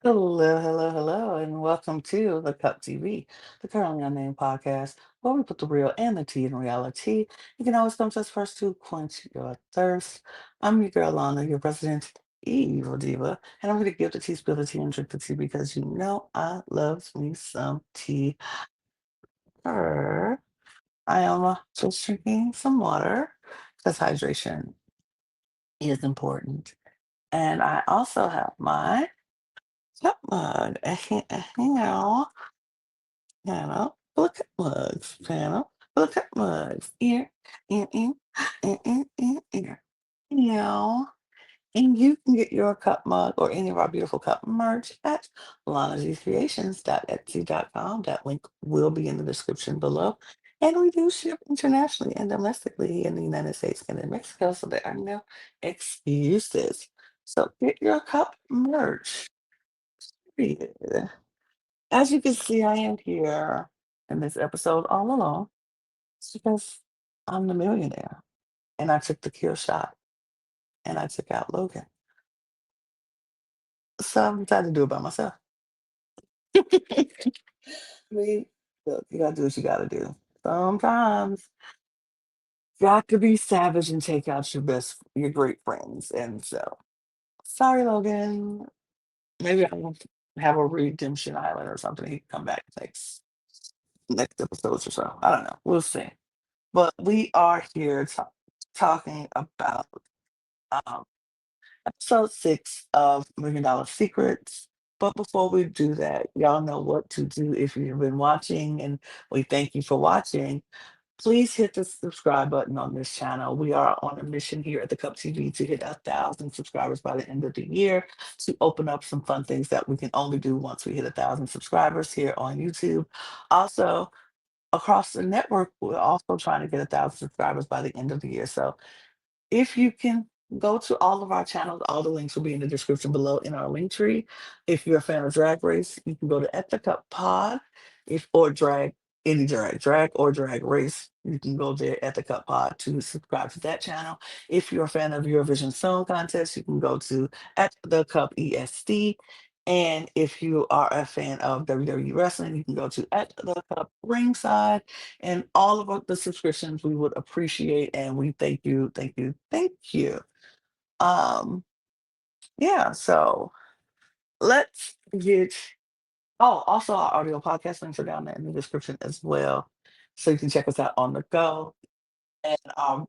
Hello, hello, hello, and welcome to the Cup TV, the Currently Unnamed Podcast, where we put the real and the tea in reality. You can always come to us first to quench your thirst. I'm your girl, Lana, your resident evil diva, and I'm going to give the tea, spill the tea, and drink the tea because you know I love me some tea. Err, I am just drinking some water because hydration is important. And I also have my cup mug. Look at mugs, panel. Look at mugs. Ear, ear, ear, ear, ear, ear, ear. Meow. And you can get your cup mug or any of our beautiful cup merch at lanagcreations.etsy.com. That link will be in the description below. And we do ship internationally and domestically in the United States and in Mexico, so there are no excuses. So get your cup merch. Period. As you can see, I am here in this episode all alone. It's because I'm the millionaire and I took the kill shot and I took out Logan. So I decided to do it by myself. I mean, look, you gotta do what you gotta do. Sometimes you got to be savage and take out your great friends. And so, sorry, Logan. Maybe I'll have a redemption island or something. He can come back next episodes or so. I don't know. We'll see. But we are here talking about um, episode 6 of $1 Million Secrets. But before we do that, y'all know what to do if you've been watching, and we thank you for watching. Please hit the subscribe button on this channel. We are on a mission here at the Cup TV to hit 1,000 subscribers by the end of the year to open up some fun things that we can only do once we hit 1,000 subscribers here on YouTube. Also, across the network, we're also trying to get 1,000 subscribers by the end of the year. So if you can go to all of our channels, all the links will be in the description below in our link tree. If you're a fan of Drag Race, you can go to At the Cup Pod, if or drag or drag race. You can go there at the Cup Pod to subscribe to that channel. If you're a fan of Eurovision Song Contest, you can go to At the Cup ESD. And if you are a fan of WWE Wrestling, you can go to At the Cup Ringside, and all of the subscriptions we would appreciate, and we thank you, thank you, thank you. Um, yeah, so let's get also our audio podcast links are down there in the description as well. So you can check us out on the go. And our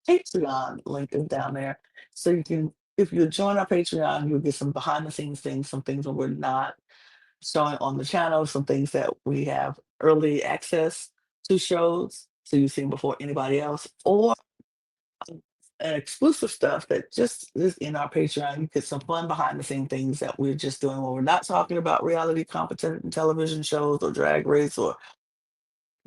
Patreon link is down there. So you can if you join our Patreon, you'll get some behind the scenes things, some things that we're not showing on the channel, some things that we have early access to shows, so you've seen before anybody else, or exclusive stuff that just is in our Patreon. You get some fun behind the scene things that we're just doing when we're not talking about reality competent television shows or drag race or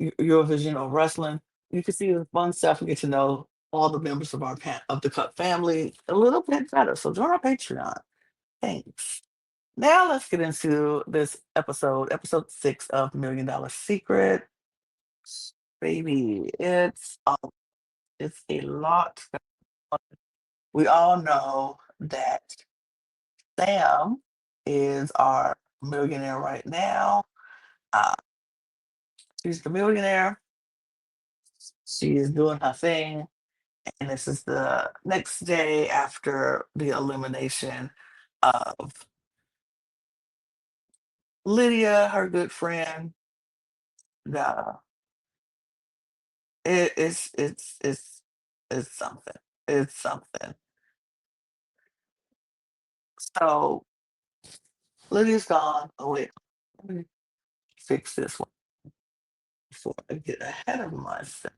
Eurovision or wrestling. You can see the fun stuff and get to know all the members of of the Cup family a little bit better. So join our Patreon. Thanks. Now let's get into this episode 6 of $1 Million Secret. Baby, it's a lot. We all know that Sam is our millionaire right now. Uh, she's the millionaire. She is doing her thing, and this is the next day after the elimination of Lydia, her good friend. The it, it's something. It's something. So Lydia's gone. Oh wait, let me fix this one before I get ahead of myself.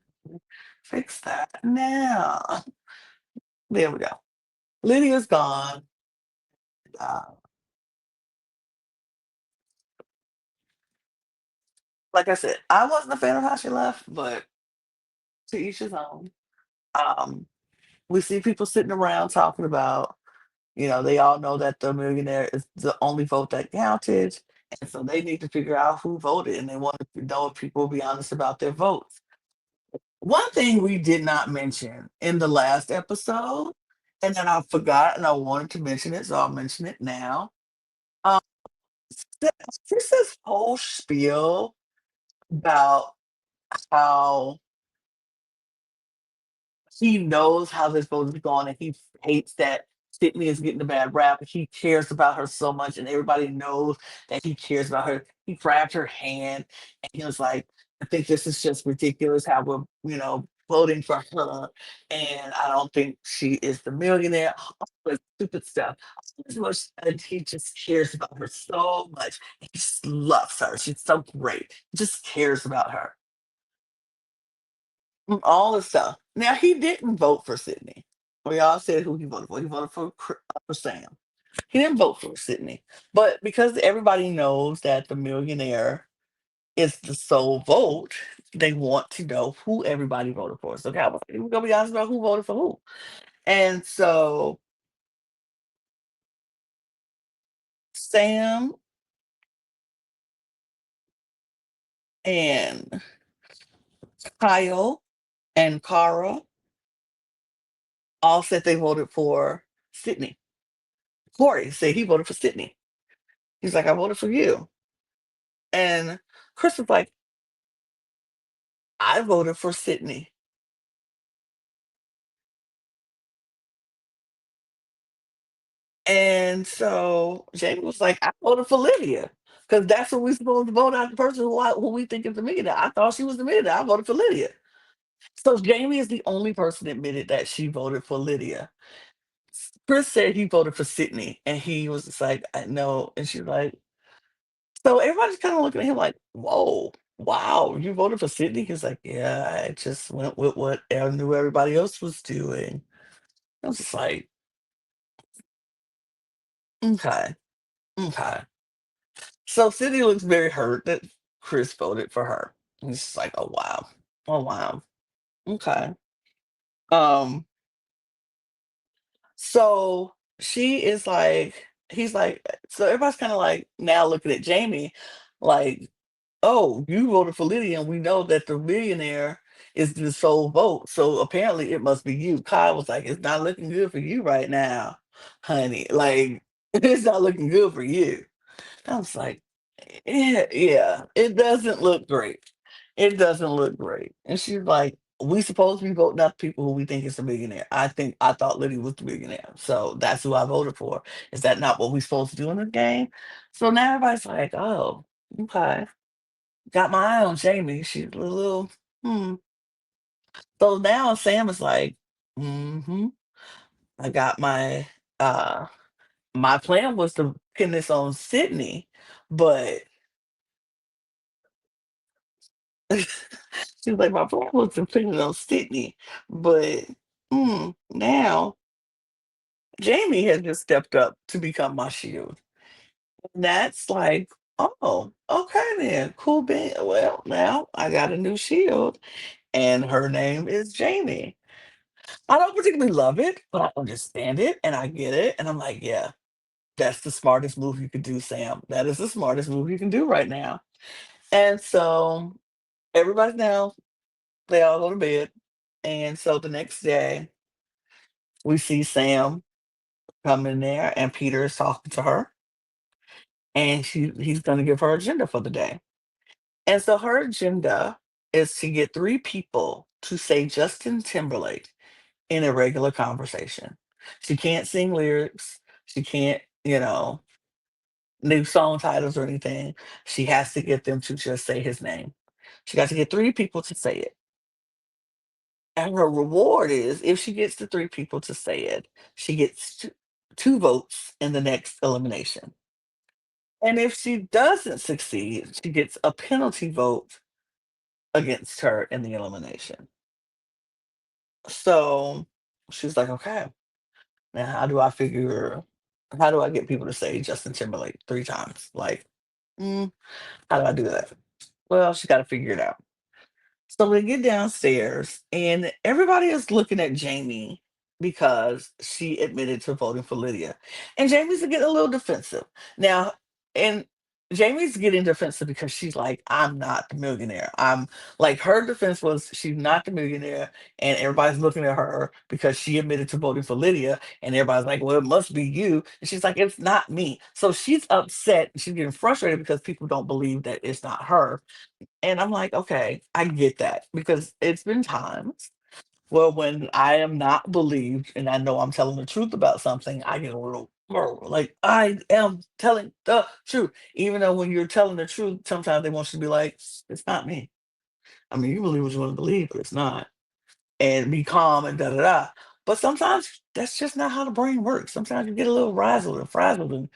Fix that now. There we go. Lydia's gone. Uh, like I said, I wasn't a fan of how she left, but to each his own. Um, we see people sitting around talking about, they all know that the millionaire is the only vote that counted. And so they need to figure out who voted, and they want to know if people will be honest about their votes. One thing we did not mention in the last episode, and then I forgot and I wanted to mention it, so I'll mention it now. Just this whole spiel about how he knows how this vote is going, and he hates that Sydney is getting a bad rap. He cares about her so much, and everybody knows that he cares about her. He grabbed her hand, and he was like, "I think this is just ridiculous how we're, voting for her, and I don't think she is the millionaire." All this stupid stuff. As much, and he just cares about her so much. He just loves her. She's so great. He just cares about her. All the stuff. Now he didn't vote for Sydney. We all said who he voted for. He voted for Sam. He didn't vote for Sydney, but because everybody knows that the millionaire is the sole vote, they want to know who everybody voted for. So we're gonna be honest about who voted for who. And so Sam and Kyle and Cara all said they voted for Sydney. Corey said he voted for Sydney. He's like, I voted for you. And Chris was like, I voted for Sydney. And so Jamie was like, I voted for Lydia. Because that's what we're supposed to vote out the person who we think is the millionaire. I thought she was the millionaire. I voted for Lydia. So Jamie is the only person that admitted that she voted for Lydia. Chris said he voted for Sydney. And he was just like, I know. And she's like, so everybody's kind of looking at him like, whoa, wow, you voted for Sydney? He's like, yeah, I just went with what I knew everybody else was doing. I was just like, okay, okay. So Sydney looks very hurt that Chris voted for her. And it's just like, oh wow. Oh wow. Okay. Um, so she is like, he's like, so everybody's kind of like now looking at Jamie like, oh, you voted for Lydia, and we know that the millionaire is the sole vote. So apparently it must be you. Kyle was like, it's not looking good for you right now, honey. Like, it's not looking good for you. I was like, yeah, yeah, it doesn't look great. It doesn't look great. And she's like, we supposed to be voting out the people who we think is a millionaire. I thought Liddy was the millionaire. So that's who I voted for. Is that not what we supposed to do in the game? So now everybody's like, oh, okay. Got my eye on Jamie. She's a little, hmm. So now Sam is like, mm-hmm. I got my plan was to pin this on Sydney, but she's like, my plan was to pin it on Sydney, but now Jamie has just stepped up to become my shield. And that's like, oh, okay then. Cool bean. Well, now I got a new shield, and her name is Jamie. I don't particularly love it, but I understand it and I get it. And I'm like, yeah, that's the smartest move you could do, Sam. That is the smartest move you can do right now. And so everybody's now, they all go to bed. And so the next day, we see Sam come in there, and Peter is talking to her, and he's going to give her agenda for the day. And so her agenda is to get three people to say Justin Timberlake in a regular conversation. She can't sing lyrics. She can't, new song titles or anything. She has to get them to just say his name. She got to get three people to say it. And her reward is if she gets the three people to say it, she gets two votes in the next elimination. And if she doesn't succeed, she gets a penalty vote against her in the elimination. So she's like, okay, now how do I get people to say Justin Timberlake three times? Like, mm, how do I do that? Well, she got to figure it out. So we get downstairs, and everybody is looking at Jamie because she admitted to voting for Lydia. And Jamie's getting a little defensive. Now, and Jamie's getting defensive because she's like, I'm not the millionaire. I'm like, her defense was she's not the millionaire, and everybody's looking at her because she admitted to voting for Lydia, and everybody's like, well, it must be you. And she's like, it's not me. So she's upset. She's getting frustrated because people don't believe that it's not her. And I'm like, okay, I get that because it's been times. Well, when I am not believed and I know I'm telling the truth about something, I get a little like I am telling the truth. Even though when you're telling the truth, sometimes they want you to be like, it's not me. I mean, you believe what you want to believe, but it's not. And be calm and da da da. But sometimes that's just not how the brain works. Sometimes you get a little razzled and frazzled and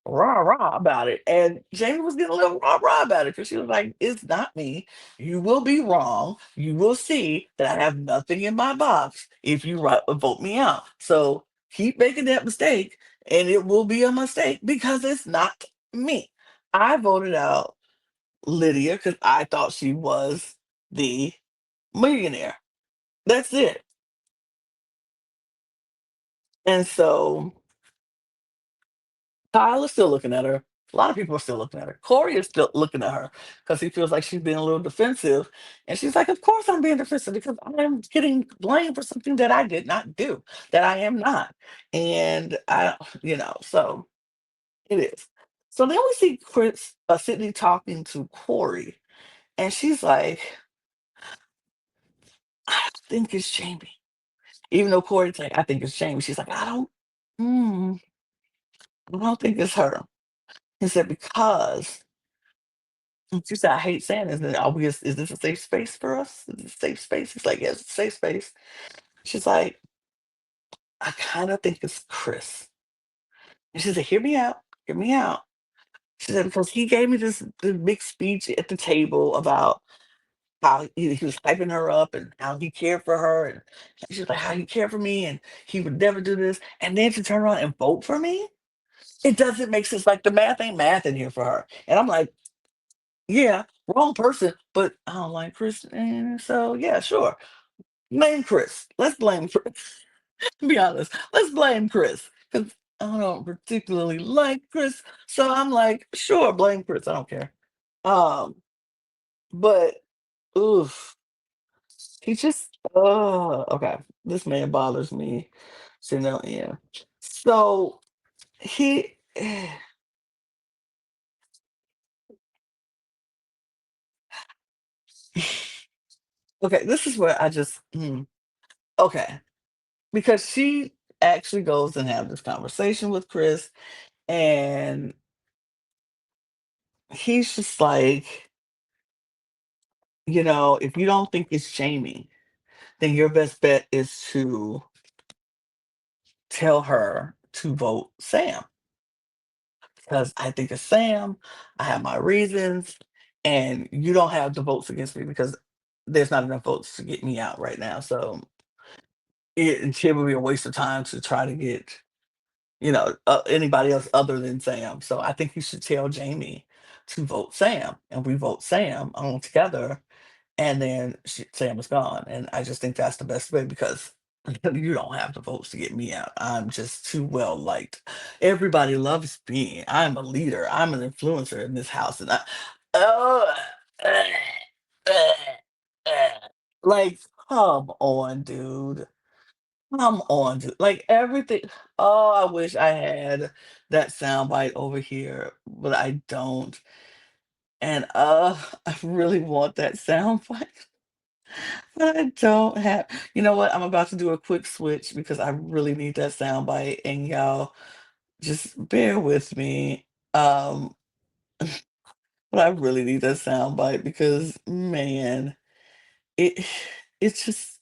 rah rah about it. And Jamie was getting a little rah rah about it because she was like, it's not me. You will be wrong. You will see that I have nothing in my box if you vote me out. So keep making that mistake, and it will be a mistake because it's not me. I voted out Lydia because I thought she was the millionaire. That's it. And so Kyle is still looking at her. A lot of people are still looking at her. Corey is still looking at her because he feels like she's being a little defensive. And she's like, of course I'm being defensive because I am getting blamed for something that I did not do, that I am not. And so it is. So then we see Sydney talking to Corey, and she's like, I think it's Jamie. Even though Corey's like, I think it's Jamie. She's like, mm, I don't think it's her. He said, because she said, I hate saying this. And is this a safe space for us? Is this a safe space? He's like, yes, it's a safe space. She's like, I kind of think it's Chris. And she said, hear me out. Hear me out. She said, because he gave me this big speech at the table about how he was hyping her up and how he cared for her. And she's like, how he cared for me. And he would never do this. And then to turn around and vote for me? It doesn't make sense. Like the math ain't math in here for her. And I'm like, yeah, wrong person, but I don't like Chris. And so, yeah, sure. Blame Chris. Let's blame Chris. To be honest, let's blame Chris because I don't particularly like Chris. So I'm like, sure, blame Chris. I don't care. Um, but oof, he just okay. This man bothers me. So no, yeah. So he okay. This is where I just okay, because she actually goes and have this conversation with Chris, and he's just like, if you don't think it's Jamie, then your best bet is to tell her to vote Sam because I think it's Sam. I have my reasons, and you don't have the votes against me because there's not enough votes to get me out right now. So it would be a waste of time to try to get anybody else other than Sam. So I think you should tell Jamie to vote Sam, and we vote Sam on together, and then Sam is gone. And I just think that's the best way because you don't have the votes to get me out. I'm just too well liked. Everybody loves me. I'm a leader. I'm an influencer in this house, and oh, like, come on, dude. Come on, dude. Like everything. Oh, I wish I had that soundbite over here, but I don't. And I really want that soundbite, but I don't have. You know what? I'm about to do a quick switch because I really need that soundbite, and y'all just bear with me. But I really need that soundbite because man, it it's just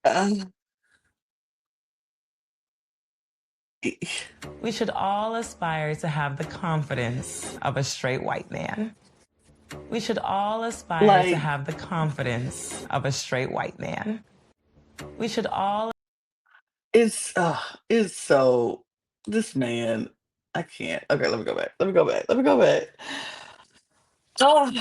uh, it, We should all aspire to have the confidence of a straight white man. We should all aspire to like have the confidence of a straight white man. We should all. it's so this man. I can't. Okay, let me go back. Let me go back. Let me go back. Oh,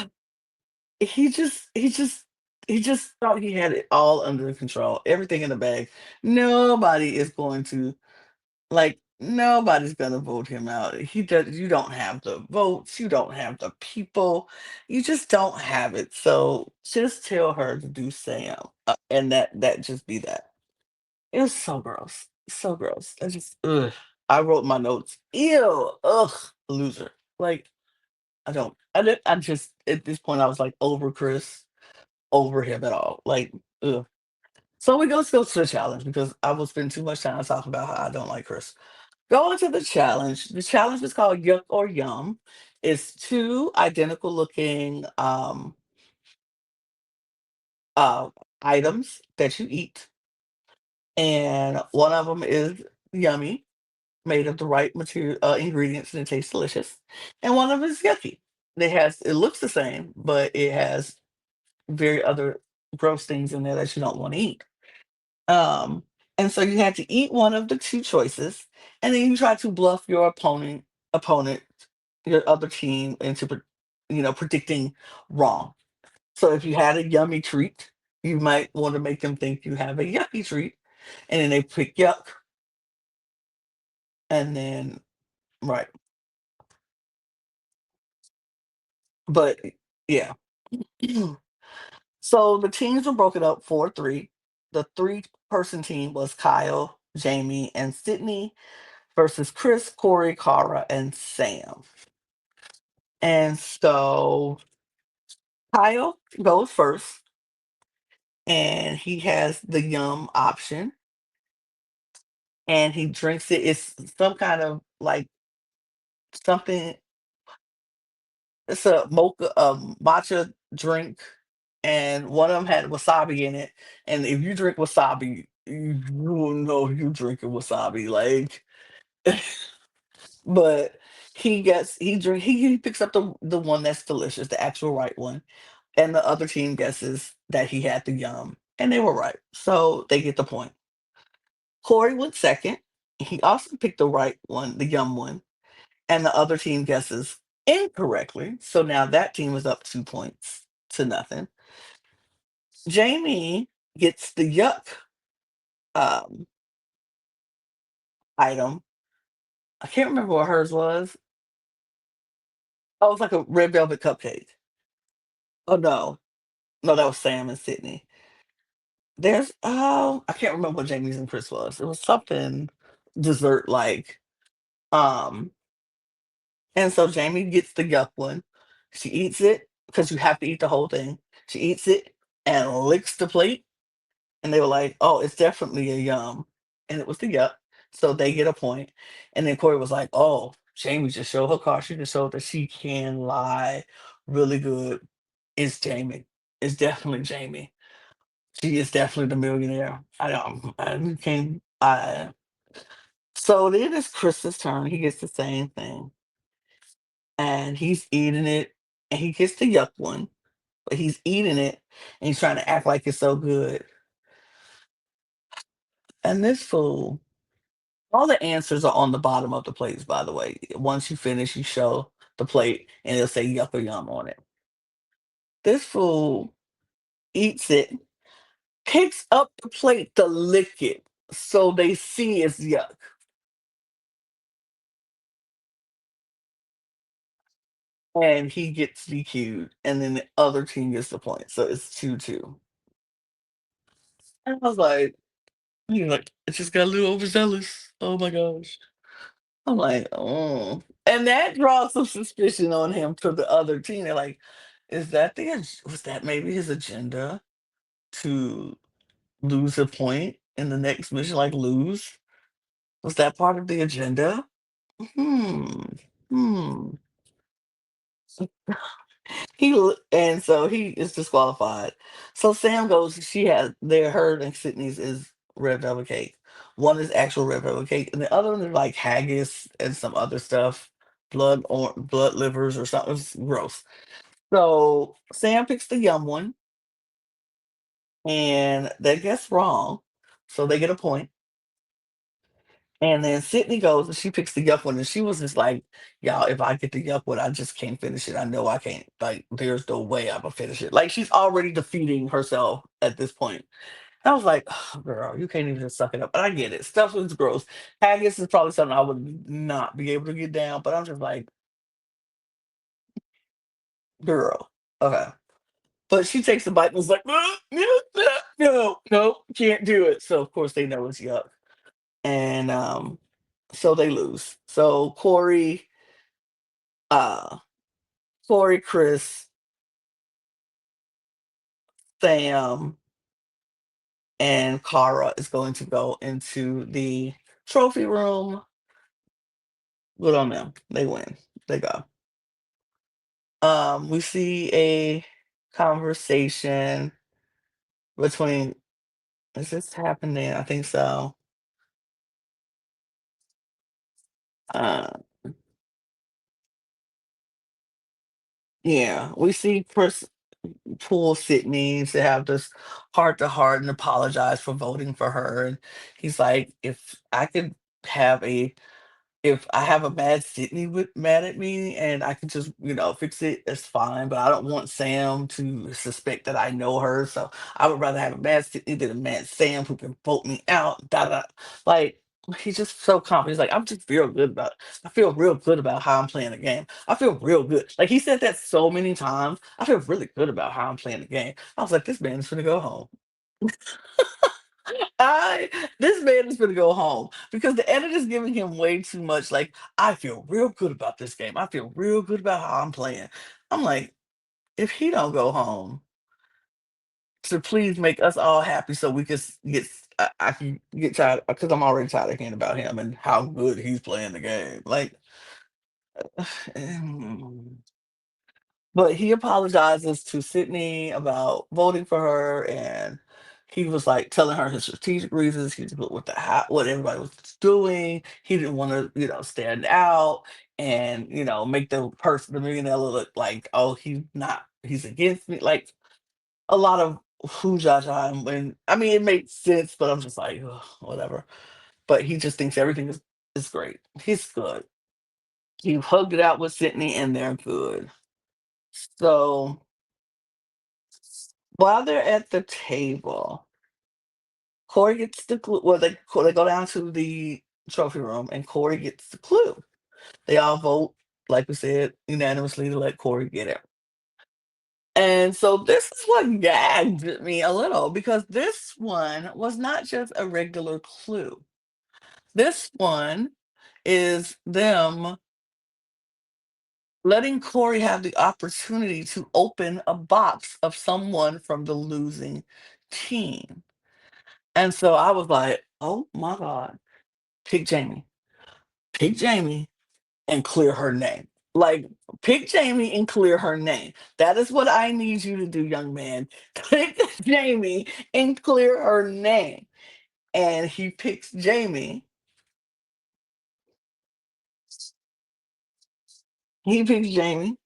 he just he just he just thought he had it all under control, everything in the bag. Nobody is going to like. Nobody's gonna vote him out. He does. You don't have the votes. You don't have the people. You just don't have it. So just tell her to do Sam, and that just be that. It was so gross. So gross. I just ugh. I wrote my notes. Ew. Ugh. Loser. Like I don't. I did. I just at this point I was like over Chris, over him at all. Like ugh. So we go to the challenge because I will spend too much time talking about how I don't like Chris. Go into the challenge. The challenge is called Yuck or Yum. It's two identical looking uh, items that you eat, and one of them is yummy, made of the right material ingredients, and it tastes delicious, and one of them is yucky. It looks the same, but it has very other gross things in there that you don't want to eat. Um, and so you had to eat one of the two choices, and then you try to bluff your opponent, your other team into predicting wrong. So if you had a yummy treat, you might want to make them think you have a yucky treat, and then they pick yuck, and then right. But yeah. So the teams were broken up 4-3. The three-person team was Kyle, Jamie, and Sydney versus Chris, Corey, Cara, and Sam. And so Kyle goes first, and he has the yum option, and he drinks it. It's some kind of like something. It's a mocha, matcha drink, and one of them had wasabi in it. And if you drink wasabi, you will know you drinking wasabi. Like, but he picks up the one that's delicious, the actual right one, and the other team guesses that he had the yum, and they were right, so they get the point. Corey went second. He also picked the right one, the yum one, and the other team guesses incorrectly, so now that team is up 2 points to nothing. Jamie gets the yuck um, item. I can't remember what hers was. Oh, it was like a red velvet cupcake. Oh no, no, that was Sam and Sydney. I can't remember what Jamie's and Chris was. It was something dessert like. Um, and so Jamie gets the yuck one. She eats it because you have to eat the whole thing. She eats it and licks the plate, and they were like, "Oh, it's definitely a yum," and it was the yuck. So they get a point. And then Corey was like, "Oh, Jamie just showed her card. She just showed that she can lie really good. It's Jamie. It's definitely Jamie. She is definitely the millionaire." I don't. I can't. So then it's Chris's turn. He gets the same thing, and he's eating it, and he gets the yuck one, but he's eating it, and he's trying to act like it's so good. And this fool, all the answers are on the bottom of the plates, by the way. Once you finish, you show the plate, and it'll say yuck or yum on it. This fool eats it, picks up the plate to lick it, so they see it's yuck. And he gets DQ'd, and then the other team gets the point. So it's 2-2. And I was like, it just got a little overzealous. Oh my gosh. I'm like, oh. And that draws some suspicion on him to the other team. They're like, was that maybe his agenda to lose a point in the next mission? Like lose? Was that part of the agenda? Hmm. Hmm. And so he is disqualified. So Sam goes. She has her and Sydney's is red velvet cake. One is actual red velvet cake, and the other one is like haggis and some other stuff, blood livers or something. It's gross. So Sam picks the yum one, and they guess wrong, so they get a point. And then Sydney goes and she picks the yuck one, and she was just like, "Y'all, if I get the yuck one, I just can't finish it. I know I can't. Like, there's no way I'm gonna finish it." Like she's already defeating herself at this point. I was like, oh, girl, you can't even just suck it up. But I get it. Stuff was gross. Haggis is probably something I would not be able to get down. But I'm just like, girl, okay. But she takes the bite and was like, no, no, can't do it. So of course they know it's yuck. And so they lose. So uh Corey, Chris, Sam, and Kara is going to go into the trophy room. Good on them. They win. They go. We see a conversation between, is this happening? I think so. Uh, yeah, we see Chris pull Sydney to have this heart to heart and apologize for voting for her. And he's like, have a if I have a mad Sydney mad at me and I can just, fix it, it's fine. But I don't want Sam to suspect that I know her. So I would rather have a mad Sydney than a mad Sam who can vote me out. Da, da. Like, he's just so confident. He's like, I feel real good about how I'm playing the game. I feel real good. Like, he said that so many times. I feel really good about how I'm playing the game. I was like, this man's gonna go home. I This man is gonna go home because the editor's giving him way too much. Like, I feel real good about this game. I feel real good about how I'm playing. I'm like, if he don't go home to please make us all happy, so we can I can get tired because I'm already tired of hearing about him and how good he's playing the game. Like, but he apologizes to Sydney about voting for her, and he was like telling her his strategic reasons. He was with what everybody was doing. He didn't want to, stand out and make the millionaire look like, oh, he's against me. Like, a lot of who time. When I mean, it makes sense, but I'm just like, ugh, whatever. But he just thinks everything is great. He's good. He hugged it out with Sydney, and they're good. So while they're at the table, Corey gets the clue. Well, they go down to the trophy room, and Corey gets the clue. They all vote, like we said, unanimously to let Corey get it. And so this is what gagged me a little because this one was not just a regular clue. This one is them letting Corey have the opportunity to open a box of someone from the losing team. And so I was like, oh my God, pick Jamie. Pick Jamie and clear her name. Like, pick Jamie and clear her name. That is what I need you to do, young man. Pick Jamie and clear her name. And he picks Jamie. He picks Jamie,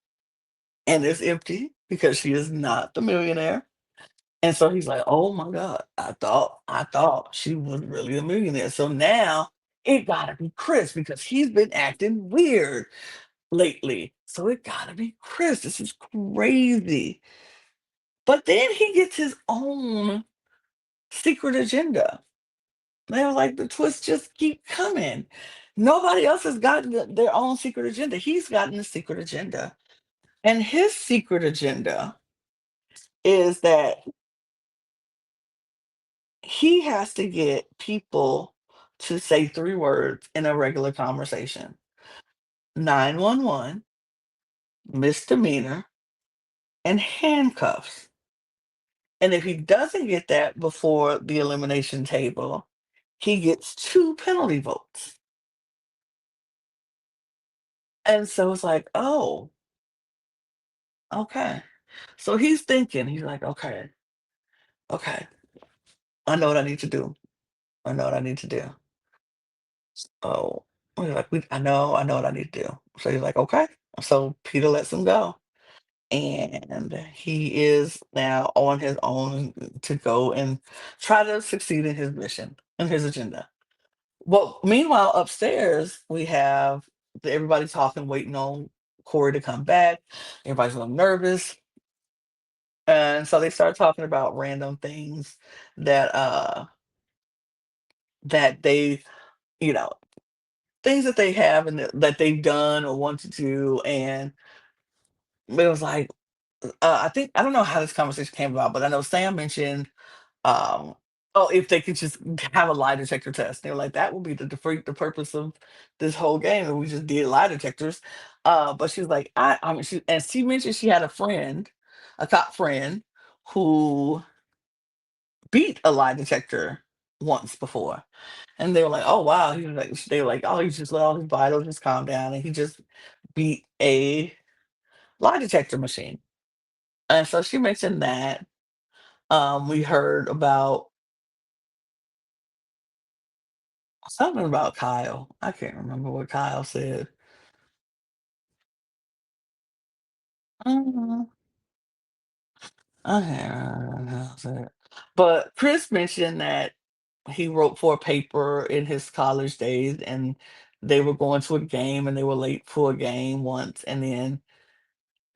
and it's empty because she is not the millionaire. And so he's like, oh my God, I thought she was really a millionaire. So now it gotta be Chris because he's been acting weird lately. So it gotta be Chris. This is crazy. But then he gets his own secret agenda. They were like, the twists just keep coming. Nobody else has gotten their own secret agenda. He's gotten a secret agenda. And his secret agenda is that he has to get people to say three words in a regular conversation: 911, misdemeanor, and handcuffs. And if he doesn't get that before the elimination table, he gets two penalty votes. And so it's like, oh, okay. So he's thinking, he's like, okay, okay, I know what I need to do. I know what I need to do. Oh, he's like, I know what I need to do. So he's like, okay. So Peter lets him go. And he is now on his own to go and try to succeed in his mission and his agenda. Well, meanwhile, upstairs we have everybody talking, waiting on Corey to come back. Everybody's a little nervous. And so they start talking about random things that that they, you know, things that they have and that they've done or want to do. And it was like, I think I don't know how this conversation came about, but I know Sam mentioned, um, oh, if they could just have a lie detector test. They were like, that would be the purpose of this whole game, and we just did lie detectors. But she was like, I mean, she mentioned she had a friend, a cop friend, who beat a lie detector once before, and they were like, oh wow, he was like, they were like, oh, he just let all his vitals just calm down, and he just beat a lie detector machine. And so she mentioned that. We heard about something about Kyle. I can't remember what Kyle said. Uh, I can't remember what Kyle said. But Chris mentioned that he wrote for a paper in his college days, and they were going to a game and they were late for a game once, and then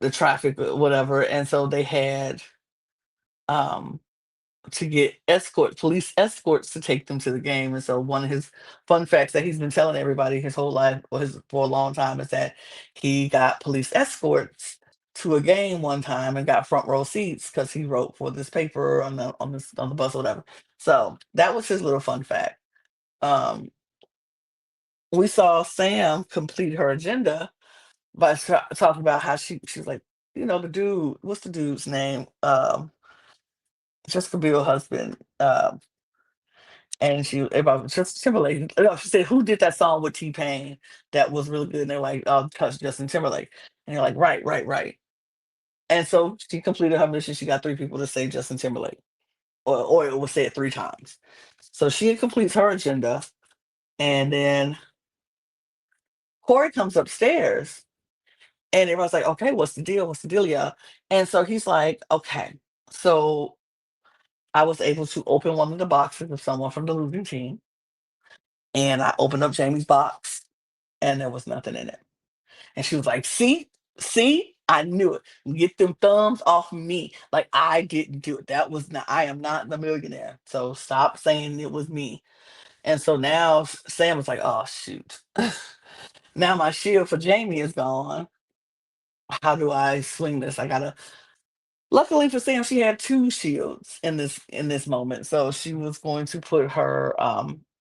the traffic, whatever. And so they had um to get police escorts to take them to the game. And so one of his fun facts that he's been telling everybody his whole life, or for a long time, is that he got police escorts to a game one time and got front row seats because he wrote for this paper on the bus or whatever. So that was his little fun fact. Um, we saw Sam complete her agenda by talking about how she's like, the dude, what's the dude's name? Jessica Biel husband. And she about Justin Timberlake. No, she said, "Who did that song with T Pain that was really good?" And they're like, "Oh, touch Justin Timberlake." And they're like, "Right, right, right." And so she completed her mission. She got three people to say Justin Timberlake, or it was said three times. So she completes her agenda, and then Corey comes upstairs, and everyone's like, "Okay, what's the deal? What's the deal, yeah?" And so he's like, "Okay, so I was able to open one of the boxes of someone from the losing team, and I opened up Jamie's box, and there was nothing in it." And she was like, "See, see, I knew it. Get them thumbs off me. Like I didn't do it. That was not. I am not the millionaire. So stop saying it was me." And so now Sam was like, "Oh shoot, now my shield for Jamie is gone. How do I swing this? I gotta." Luckily for Sam, she had two shields in this moment, so she was going to put her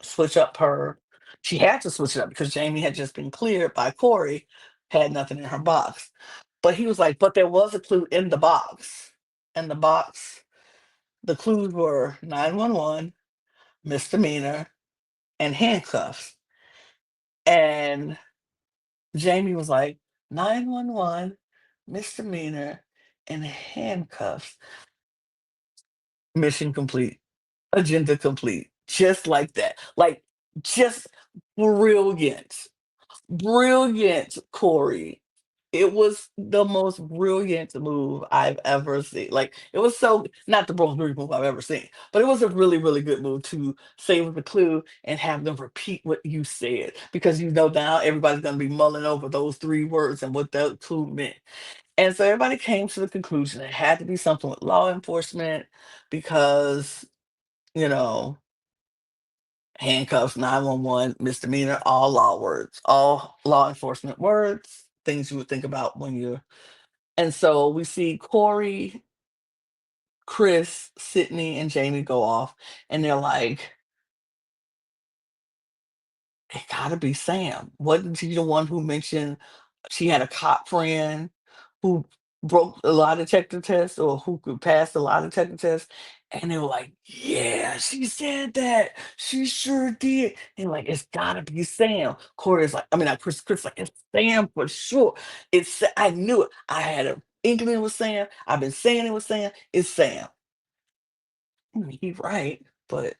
switch up her. She had to switch it up because Jamie had just been cleared by Corey, had nothing in her box. But he was like, but there was a clue in the box. And the clues were 911, misdemeanor, and handcuffs. And Jamie was like, 911, misdemeanor, and handcuffs. Mission complete. Agenda complete. Just like that. Like, just brilliant. Brilliant, Corey. It was the most brilliant move I've ever seen. Like, it was so not the most brilliant move I've ever seen, but it was a really, really good move to say with the clue and have them repeat what you said because now everybody's gonna be mulling over those three words and what that clue meant. And so everybody came to the conclusion it had to be something with law enforcement because, you know, handcuffs, 911, misdemeanor, all law words, all law enforcement words, things you would think about when you're. And so we see Corey, Chris, Sydney, and Jamie go off, and they're like, it gotta be Sam. Wasn't she the one who mentioned she had a cop friend who broke a lie detector test or who could pass the lie detector test? And they were like, yeah, she said that. She sure did. And like, it's gotta be Sam. Corey's like, I mean, not Chris like, it's Sam for sure. I knew it. I had an inkling it was Sam. I've been saying it was Sam. It's Sam. He's right, but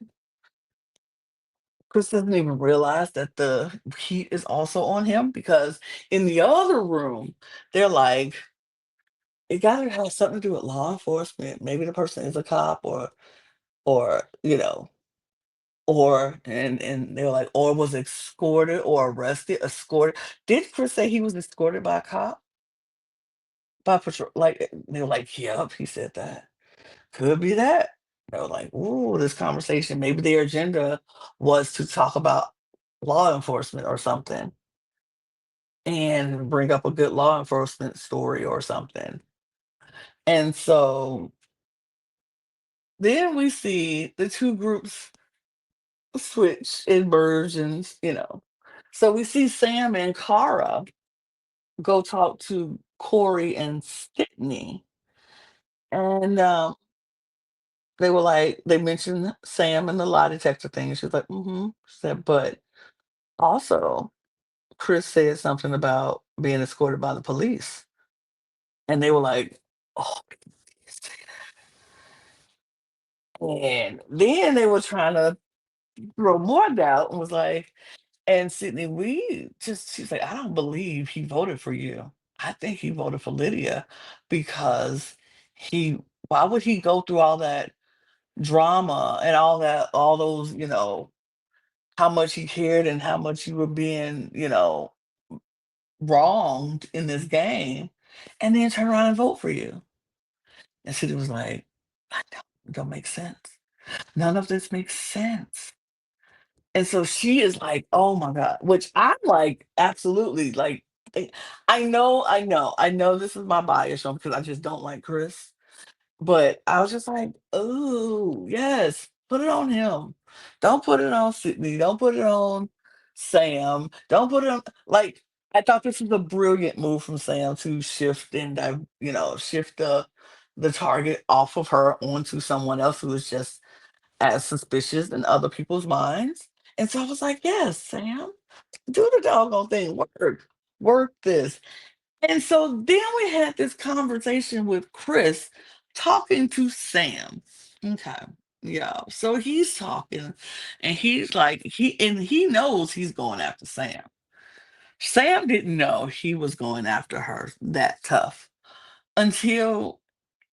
Chris doesn't even realize that the heat is also on him because in the other room, they're like, it gotta have something to do with law enforcement. Maybe the person is a cop or and they're like, or was escorted or arrested, escorted. Did Chris say he was escorted by a cop? By patrol, like they were like, "Yep, he said that. Could be that." They were like, "Ooh, this conversation. Maybe their agenda was to talk about law enforcement or something, and bring up a good law enforcement story or something." And so then we see the two groups switch and merge, and. So we see Sam and Kara go talk to Corey and Sydney, and they were like, they mentioned Sam and the lie detector thing. And she was like, mm-hmm. She said, but also Chris said something about being escorted by the police. And they were like, oh, please say that. And then they were trying to throw more doubt and was like, and Sydney, she's like, I don't believe he voted for you. I think he voted for Lydia because he, why would he go through all that drama and all that, all those, how much he cared and how much you were being, wronged in this game, and then turn around and vote for you. And City was like, I don't, it don't make sense. None of this makes sense. And so she is like, oh my God, which I'm like, absolutely like, I know this is my bias because I just don't like Chris. But I was just like, "Oh, yes, put it on him. Don't put it on Sydney. Don't put it on Sam. Don't put it on," like, I thought this was a brilliant move from Sam to shift the target off of her onto someone else who is just as suspicious in other people's minds. And so I was like, "Yes, Sam, do the doggone thing. Work this." And so then we had this conversation with Chris talking to Sam. Okay. Yeah. So he's talking and he's like, he knows he's going after Sam. Sam didn't know he was going after her that tough until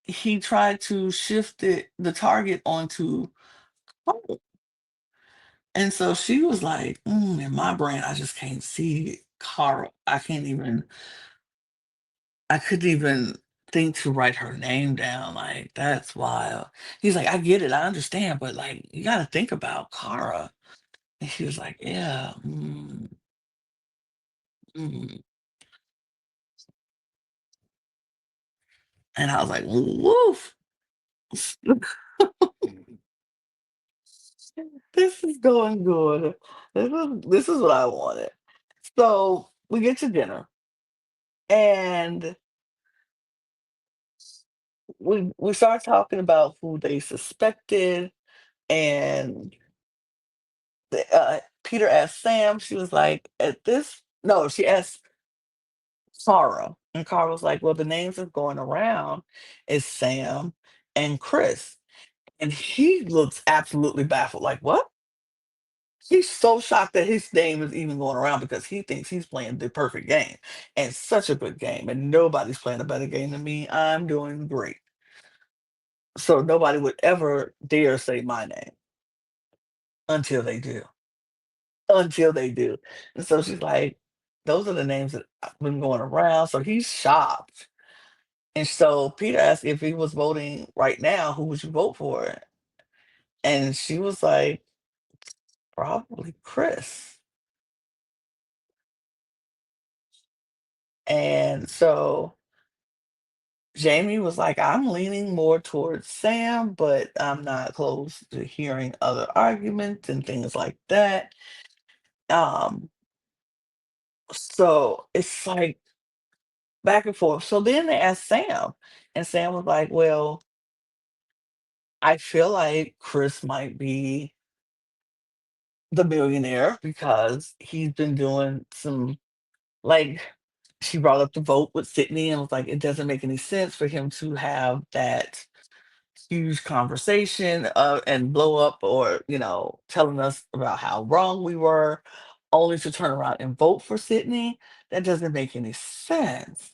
he tried to shift the target onto Cole. And so she was like, in my brain, I just can't see Carl. I couldn't even think to write her name down. Like, that's wild. He's like, I get it, I understand, but like, you got to think about Kara. And she was like, yeah. Mm. And I was like, woof. This is going good. This is what I wanted. So we get to dinner and we start talking about who they suspected and Peter asked Sam, she was like, at this, no, she asked Sarah. And Carl was like, well, the names that's going around is Sam and Chris. And he looks absolutely baffled. Like, what? He's so shocked that his name is even going around because he thinks he's playing the perfect game and such a good game. And nobody's playing a better game than me. I'm doing great. So nobody would ever dare say my name until they do. Until they do. And so she's like, those are the names that have been going around. So he's shocked. And so Peter asked if he was voting right now, who would you vote for? And she was like, probably Chris. And so Jamie was like, I'm leaning more towards Sam, but I'm not close to hearing other arguments and things like that. Um, so it's like back and forth. So then they asked Sam, and Sam was like, well, I feel like Chris might be the millionaire because he's been doing some, like, she brought up the vote with Sydney and was like, it doesn't make any sense for him to have that huge conversation and blow up or, telling us about how wrong we were, only to turn around and vote for Sydney. That doesn't make any sense.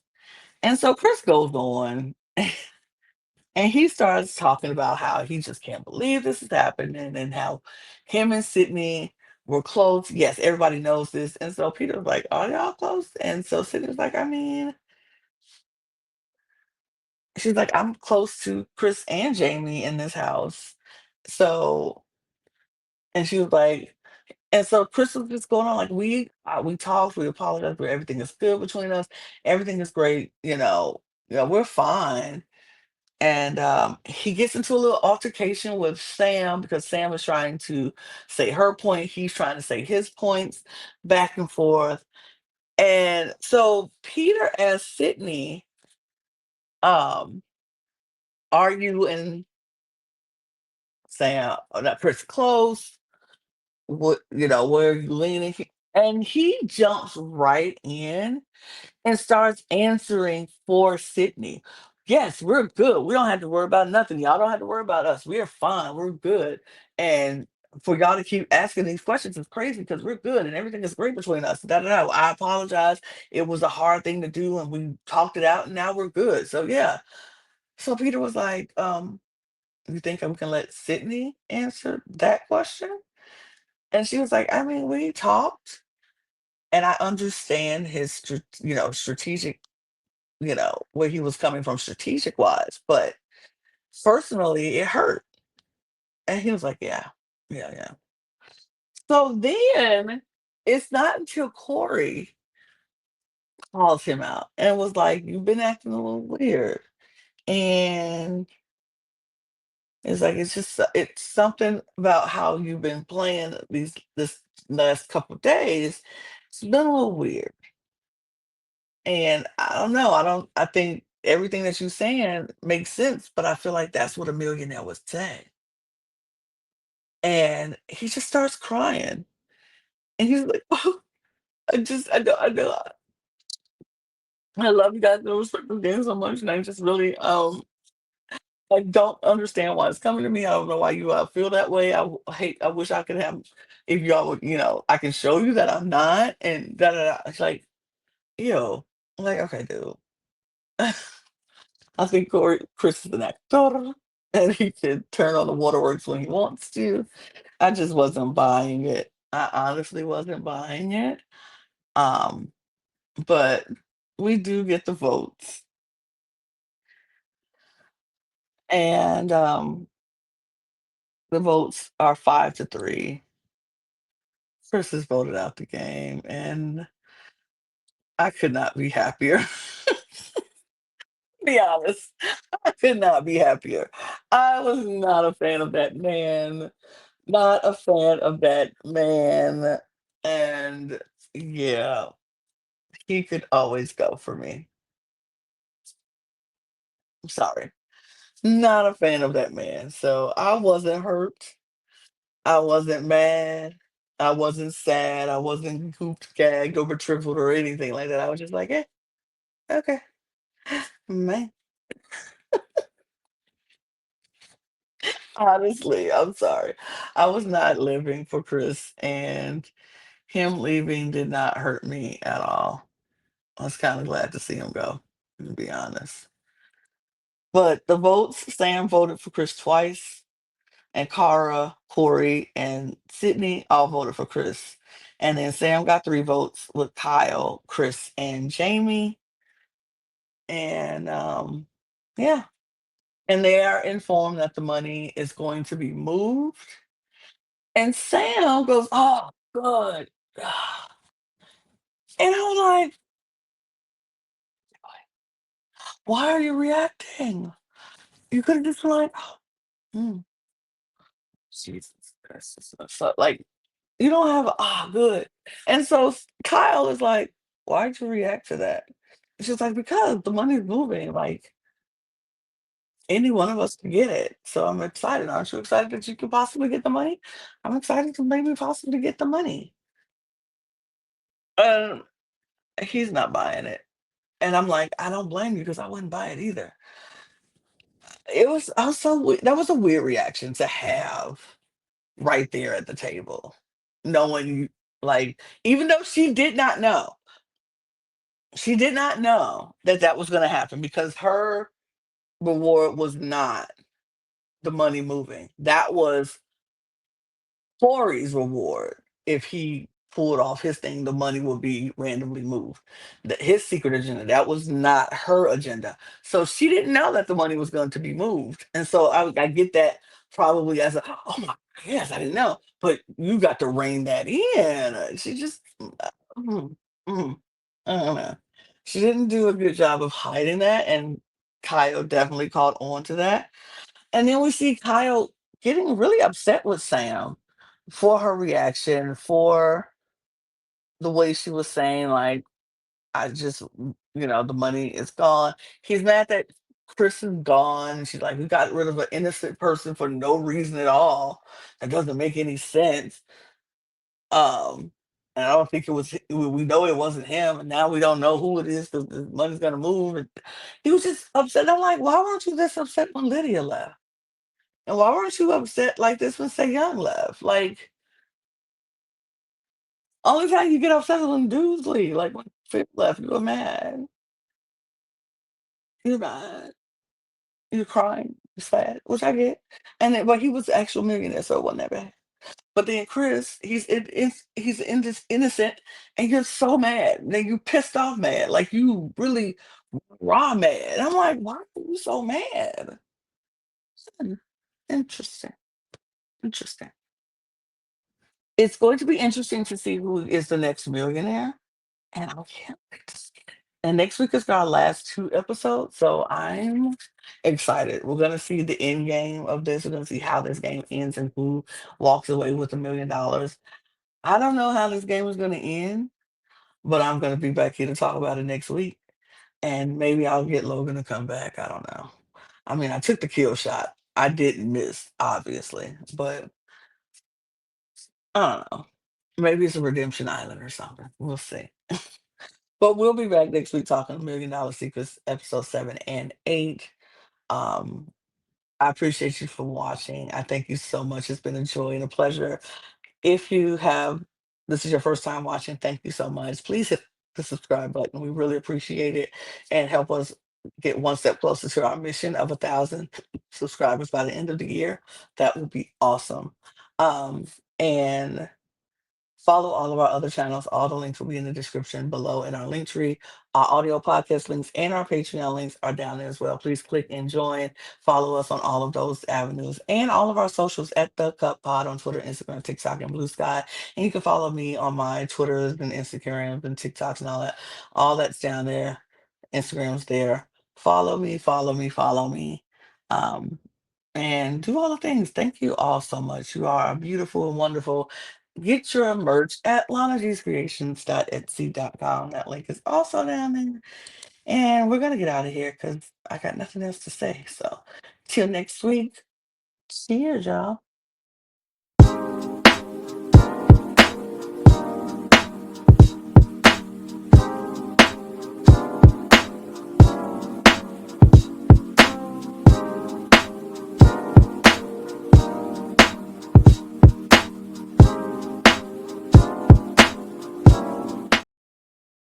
And so Chris goes on and he starts talking about how he just can't believe this is happening and how him and Sydney were close. Yes, everybody knows this. And so Peter was like, are y'all close? And so Sydney was like, I mean, She's like, I'm close to Chris and Jamie in this house. So, and she was like, and so Chris was just going on like we talked, we apologized, but everything is good between us. Everything is great, we're fine. And he gets into a little altercation with Sam because Sam is trying to say her point, he's trying to say his points, back and forth. And so Peter and Sydney um argue and Sam, not Chris close. What where are you leaning? And he jumps right in and starts answering for Sydney. Yes, we're good. We don't have to worry about nothing. Y'all don't have to worry about us. We're fine. We're good. And for y'all to keep asking these questions is crazy because we're good and everything is great between us. Da, da, da. I apologize. It was a hard thing to do and we talked it out and now we're good. So yeah. So Peter was like, you think I'm gonna let Sydney answer that question? And she was like, I mean, we talked and I understand his strategic, where he was coming from strategic wise, but personally it hurt. And he was like, yeah, yeah, yeah. So then it's not until Corey calls him out and was like, you've been acting a little weird. And it's like it's something about how you've been playing this last couple of days. It's been a little weird. And I don't know. I think everything that you're saying makes sense, but I feel like that's what a millionaire would say. And he just starts crying. And he's like, oh, I know. I love you guys. I respect the game so much. And I just really I don't understand why it's coming to me. I don't know why you feel that way. I wish I could have if y'all would, I can show you that I'm not and da da da. It's like, ew. I'm like, okay, dude. I think Chris is an actor and he can turn on the waterworks when he wants to. I just wasn't buying it. I honestly wasn't buying it. Um, but we do get the votes. And the votes are 5-3. Chris is voted out the game, and I could not be happier. Be honest, I could not be happier. I was not a fan of that man. Not a fan of that man. And yeah, he could always go for me. I'm sorry. Not a fan of that man. So I wasn't hurt. I wasn't mad. I wasn't sad. I wasn't hooped, gagged, or tripled or anything like that. I was just like, yeah, okay, man. Honestly, I'm sorry. I was not living for Chris, and him leaving did not hurt me at all. I was kind of glad to see him go, to be honest. But the votes, Sam voted for Chris twice, and Cara, Corey, and Sydney all voted for Chris. And then Sam got 3 votes with Kyle, Chris, and Jamie. And yeah. And they are informed that the money is going to be moved. And Sam goes, oh, good. And I was like, why are you reacting? You could have just been like, oh, mm, Jesus. So, like, you don't have, good. And so Kyle is like, why'd you react to that? She's like, because the money's moving. Like, any one of us can get it. So I'm excited. Aren't you excited that you could possibly get the money? I'm excited to maybe possibly get the money. Um, he's not buying it. And I'm like, I don't blame you because I wouldn't buy it either. It was also that was a weird reaction to have right there at the table, knowing like even though she did not know that that was going to happen because her reward was not the money moving. That was Corey's reward if he pulled off his thing, the money will be randomly moved. His secret agenda, that was not her agenda. So she didn't know that the money was going to be moved. And so I get that probably as a, oh my, yes, I didn't know. But you got to rein that in. She just, mm, mm, I don't know. She didn't do a good job of hiding that. And Kyle definitely caught on to that. And then we see Kyle getting really upset with Sam for her reaction, for the way she was saying, like, I just, the money is gone. He's mad that Chris is gone. She's like, we got rid of an innocent person for no reason at all. That doesn't make any sense. Um, and I don't think it was, we know it wasn't him. And now we don't know who it is because the money's going to move. And he was just upset. I'm like, why weren't you this upset when Lydia left? And why weren't you upset like this when Say Young left? Like, only time you get upset is when dudes leave. Like when Fifth left, you were mad. You're mad. You're crying. You're sad, which I get. And then, but he was the actual millionaire, so it wasn't that bad. But then Chris, he's in this innocent, and you're so mad. Then you pissed off mad, like you really raw mad. I'm like, why are you so mad? Hmm, interesting, interesting. It's going to be interesting to see who is the next millionaire, and I can't wait to see it. And next week is our last 2 episodes, so I'm excited. We're gonna see the end game of this. We're gonna see how this game ends and who walks away with $1 million. I don't know how this game is gonna end, but I'm gonna be back here to talk about it next week. And maybe I'll get Logan to come back. I don't know. I mean, I took the kill shot. I didn't miss, obviously, but I don't know. Maybe it's a redemption island or something. We'll see. But we'll be back next week talking $1 million Secrets, episode 7 and 8. Um, I appreciate you for watching. I thank you so much. It's been a joy and a pleasure. If you have this is your first time watching, thank you so much. Please hit the subscribe button. We really appreciate it and help us get one step closer to our mission of 1,000 subscribers by the end of the year. That would be awesome. And follow all of our other channels. All the links will be in the description below in our link tree. Our audio podcast links and our Patreon links are down there as well. Please click and join. Follow us on all of those avenues and all of our socials at The Cup Pod on Twitter, Instagram, TikTok, and Blue Sky. And you can follow me on my Twitters and Instagrams and TikToks and all that. All that's down there. Instagram's there. Follow me, follow me, follow me. Um, and do all the things. Thank you all so much. You are beautiful and wonderful. Get your merch at lanagcreations.etsy.com. That link is also down there. And we're gonna get out of here because I got nothing else to say. So till next week, cheers, y'all.